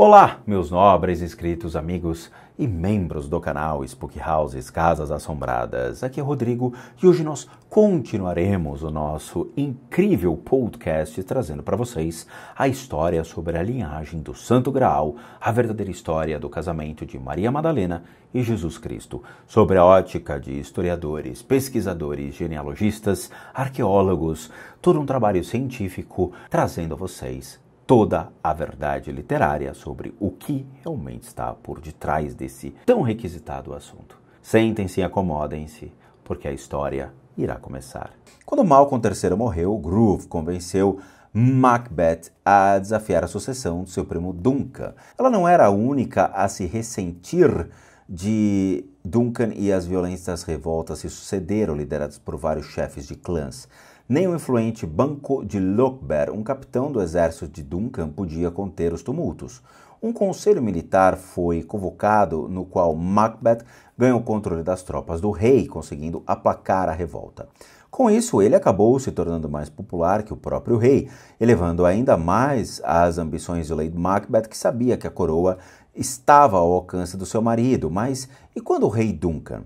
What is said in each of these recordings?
Olá, meus nobres inscritos, amigos e membros do canal Spook Houses, Casas Assombradas. Aqui é Rodrigo e hoje nós continuaremos o nosso incrível podcast trazendo para vocês a história sobre a linhagem do Santo Graal, a verdadeira história do casamento de Maria Madalena e Jesus Cristo, sobre a ótica de historiadores, pesquisadores, genealogistas, arqueólogos, todo um trabalho científico trazendo a vocês toda a verdade literária sobre o que realmente está por detrás desse tão requisitado assunto. Sentem-se e acomodem-se, porque a história irá começar. Quando Malcolm III morreu, Groove convenceu Macbeth a desafiar a sucessão de seu primo Duncan. Ela não era a única a se ressentir de Duncan e as violentas revoltas se sucederam, lideradas por vários chefes de clãs. Nem o influente Banquo de Lochber, um capitão do exército de Duncan, podia conter os tumultos. Um conselho militar foi convocado, no qual Macbeth ganhou o controle das tropas do rei, conseguindo aplacar a revolta. Com isso, ele acabou se tornando mais popular que o próprio rei, elevando ainda mais as ambições de Lady Macbeth, que sabia que a coroa estava ao alcance do seu marido. Mas e quando o rei Duncan?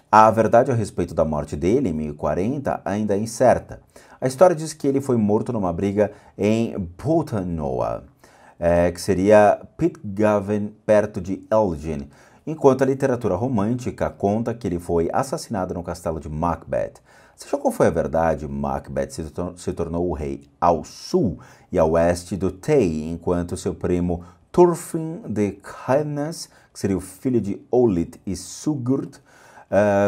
A verdade a respeito da morte dele, em 1040, ainda é incerta. A história diz que ele foi morto numa briga em Boltanoa, que seria Pitgavin, perto de Elgin, enquanto a literatura romântica conta que ele foi assassinado no castelo de Macbeth. Seja qual foi a verdade, Macbeth se tornou o rei ao sul e a oeste do Tay, enquanto seu primo Thorfinn de Caithness, que seria o filho de Olith e Sigurd,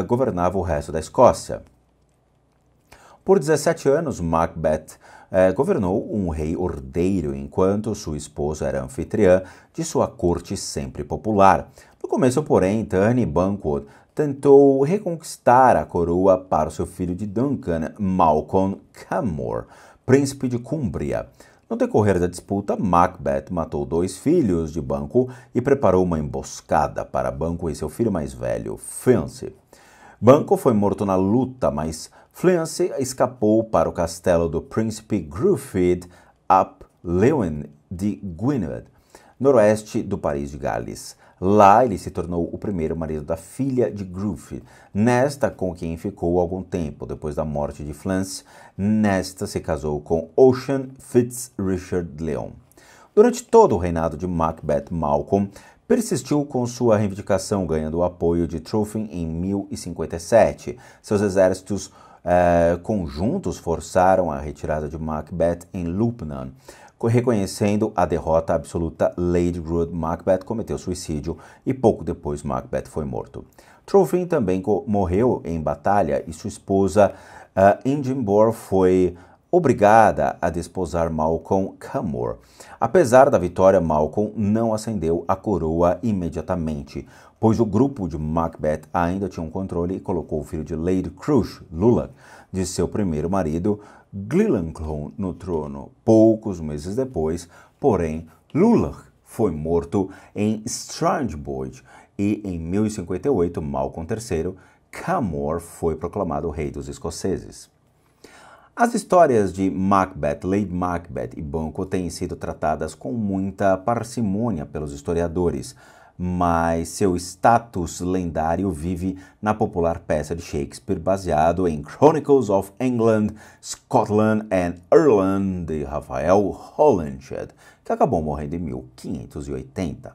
governava o resto da Escócia. Por 17 anos, Macbeth governou um rei ordeiro, enquanto sua esposa era anfitriã de sua corte sempre popular. No começo, porém, Thane Banquo tentou reconquistar a coroa para o seu filho de Duncan, Malcolm Canmore, príncipe de Cumbria. No decorrer da disputa, Macbeth matou 2 filhos de Banquo e preparou uma emboscada para Banquo e seu filho mais velho, Fleance. Banquo foi morto na luta, mas Fleance escapou para o castelo do príncipe Gruffydd ap Llywelyn de Gwynedd, noroeste do país de Gales. Lá ele se tornou o primeiro marido da filha de Gruffydd, nesta com quem ficou algum tempo. Depois da morte de Fleance, nesta se casou com Ocean Fitz-Richard Leon. Durante todo o reinado de Macbeth, Malcolm persistiu com sua reivindicação, ganhando o apoio de Thorfinn em 1057. Seus exércitos conjuntos forçaram a retirada de Macbeth em Lupnan. Reconhecendo a derrota absoluta, Lady Ruth Macbeth cometeu suicídio e pouco depois Macbeth foi morto. Thorfinn também morreu em batalha e sua esposa Ingeborg foi obrigada a desposar Malcolm Canmore. Apesar da vitória, Malcolm não ascendeu a coroa imediatamente, pois o grupo de Macbeth ainda tinha um controle e colocou o filho de Lady Crush, Lulach, de seu primeiro marido, Glillanglon, no trono. Poucos meses depois, porém, Lulach foi morto em Strangeboyd e, em 1058, Malcolm III, Canmore foi proclamado rei dos escoceses. As histórias de Macbeth, Lady Macbeth e Banquo têm sido tratadas com muita parcimônia pelos historiadores, mas seu status lendário vive na popular peça de Shakespeare baseado em Chronicles of England, Scotland and Ireland, de Raphael Holinshed, que acabou morrendo em 1580.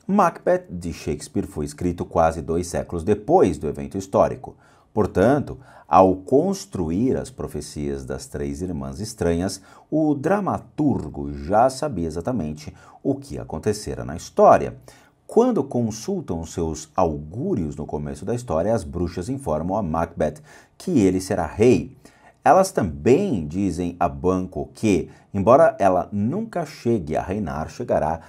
Macbeth, de Shakespeare, foi escrito quase 2 séculos depois do evento histórico. Portanto, ao construir as profecias das 3 irmãs estranhas, o dramaturgo já sabia exatamente o que acontecera na história. Quando consultam seus augúrios no começo da história, as bruxas informam a Macbeth que ele será rei. Elas também dizem a Banquo que, embora ela nunca chegue a reinar, chegará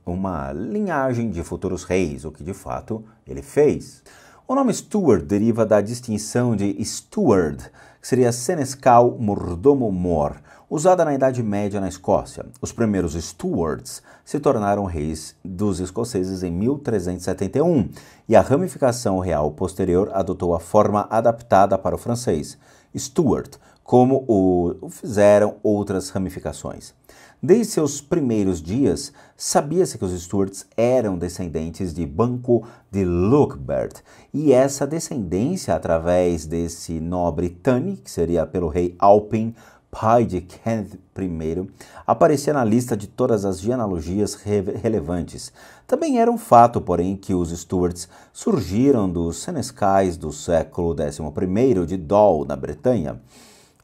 uma linhagem de futuros reis, o que de fato ele fez. O nome Steward deriva da distinção de steward, que seria senescal, mordomo mor, usada na Idade Média na Escócia. Os primeiros stewards se tornaram reis dos escoceses em 1371 e a ramificação real posterior adotou a forma adaptada para o francês, steward, como o fizeram outras ramificações. Desde seus primeiros dias, sabia-se que os Stuarts eram descendentes de Banco de Lucbert, e essa descendência, através desse nobre Tani, que seria pelo rei Alpin, pai de Kenneth I, aparecia na lista de todas as genealogias relevantes. Também era um fato, porém, que os Stuarts surgiram dos senescais do século XI de Dol, na Bretanha.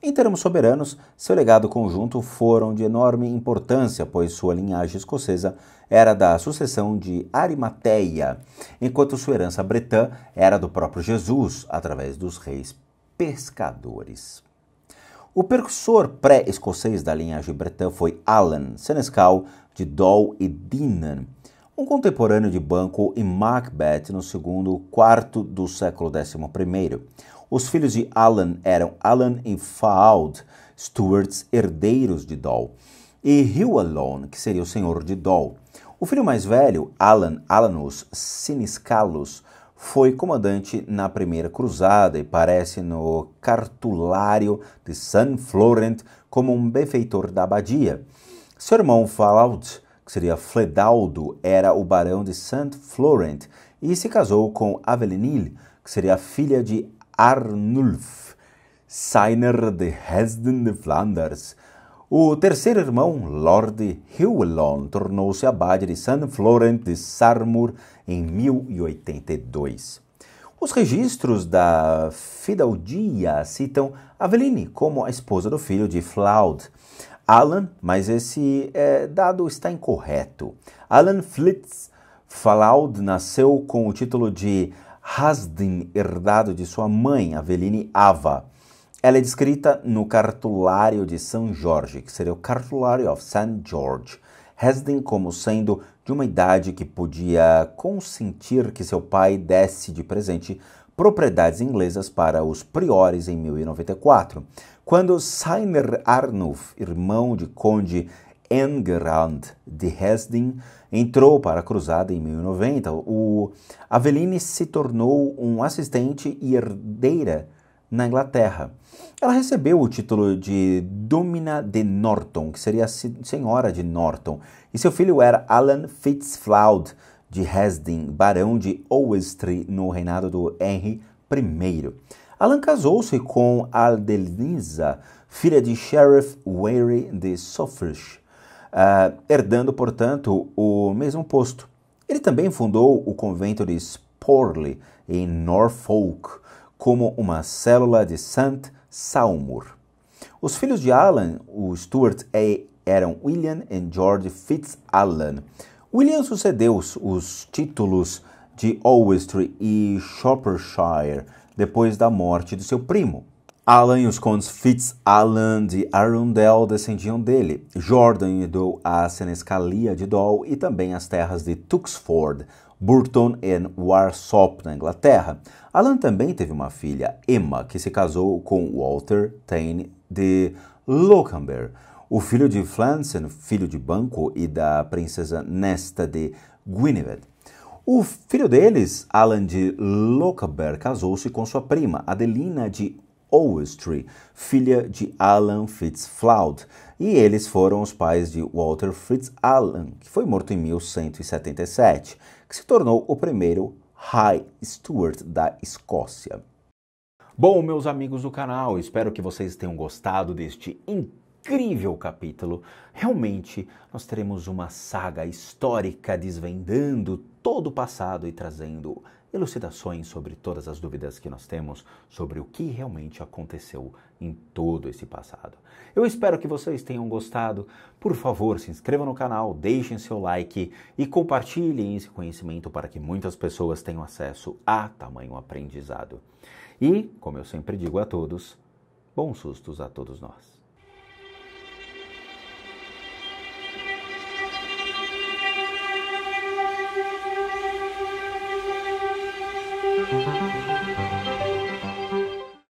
Em termos soberanos, seu legado conjunto foram de enorme importância, pois sua linhagem escocesa era da sucessão de Arimateia, enquanto sua herança bretã era do próprio Jesus, através dos reis pescadores. O precursor pré-escocês da linhagem bretã foi Alan, senescal de Dol e Dinan, um contemporâneo de Banco e Macbeth no segundo quarto do século XI. Os filhos de Alan eram Alan e Faud, Stuarts, herdeiros de Dol, e Hywalon, que seria o senhor de Dol. O filho mais velho, Alanus Siniscalus, foi comandante na primeira cruzada e aparece no cartulário de St. Florent como um benfeitor da abadia. Seu irmão Falaud, que seria Fledaldo, era o barão de St. Florent e se casou com Avelinil, que seria a filha de Arnulf, Sainer de Hesden de Flanders. O terceiro irmão, Lord Hywalon, tornou-se abade de St. Florent de Sarmur em 1082. Os registros da fidalguia citam Aveline como a esposa do filho de Flaud, Alan, mas esse dado está incorreto. Alan Flitz Falaud nasceu com o título de Hasdin, herdado de sua mãe, Aveline Ava. Ela é descrita no cartulário de São Jorge, que seria o Cartulary of St. George, Hasdin como sendo de uma idade que podia consentir que seu pai desse de presente propriedades inglesas para os priores em 1094. Quando Sainer Arnulf, irmão de conde Engerand de Hesdin, entrou para a cruzada em 1090, Aveline se tornou um assistente e herdeira na Inglaterra. Ela recebeu o título de Domina de Norton, que seria a senhora de Norton, e seu filho era Alan Fitzflaud de Hesdin, barão de Owestry, no reinado do Henry I. Alan casou-se com Adelisa, filha de Sheriff Wary de Suffolk, herdando, portanto, o mesmo posto. Ele também fundou o convento de Sporley, em Norfolk, como uma célula de St. Saumur. Os filhos de Alan, o Stuart, eram William e George Fitzalan. William sucedeu os títulos de Owestry e Shropshire depois da morte de seu primo. Alan e os condes Fitzalan de Arundel descendiam dele. Jordan herdou a senescalia de Dol e também as terras de Tuxford, Burton e Warsop, na Inglaterra. Alan também teve uma filha, Emma, que se casou com Walter Thane de Lochamber, o filho de Flansen, filho de Banco, e da princesa Nesta de Guinevere. O filho deles, Alan de Lochamber, casou-se com sua prima, Adelina de Owestry, filha de Alan Fitzflaud, e eles foram os pais de Walter Fitzalan, que foi morto em 1177, que se tornou o primeiro High Steward da Escócia. Bom, meus amigos do canal, espero que vocês tenham gostado deste incrível capítulo. Realmente, nós teremos uma saga histórica desvendando todo o passado e trazendo elucidações sobre todas as dúvidas que nós temos sobre o que realmente aconteceu em todo esse passado. Eu espero que vocês tenham gostado. Por favor, se inscrevam no canal, deixem seu like e compartilhem esse conhecimento para que muitas pessoas tenham acesso a tamanho aprendizado. E, como eu sempre digo a todos, bons sustos a todos nós.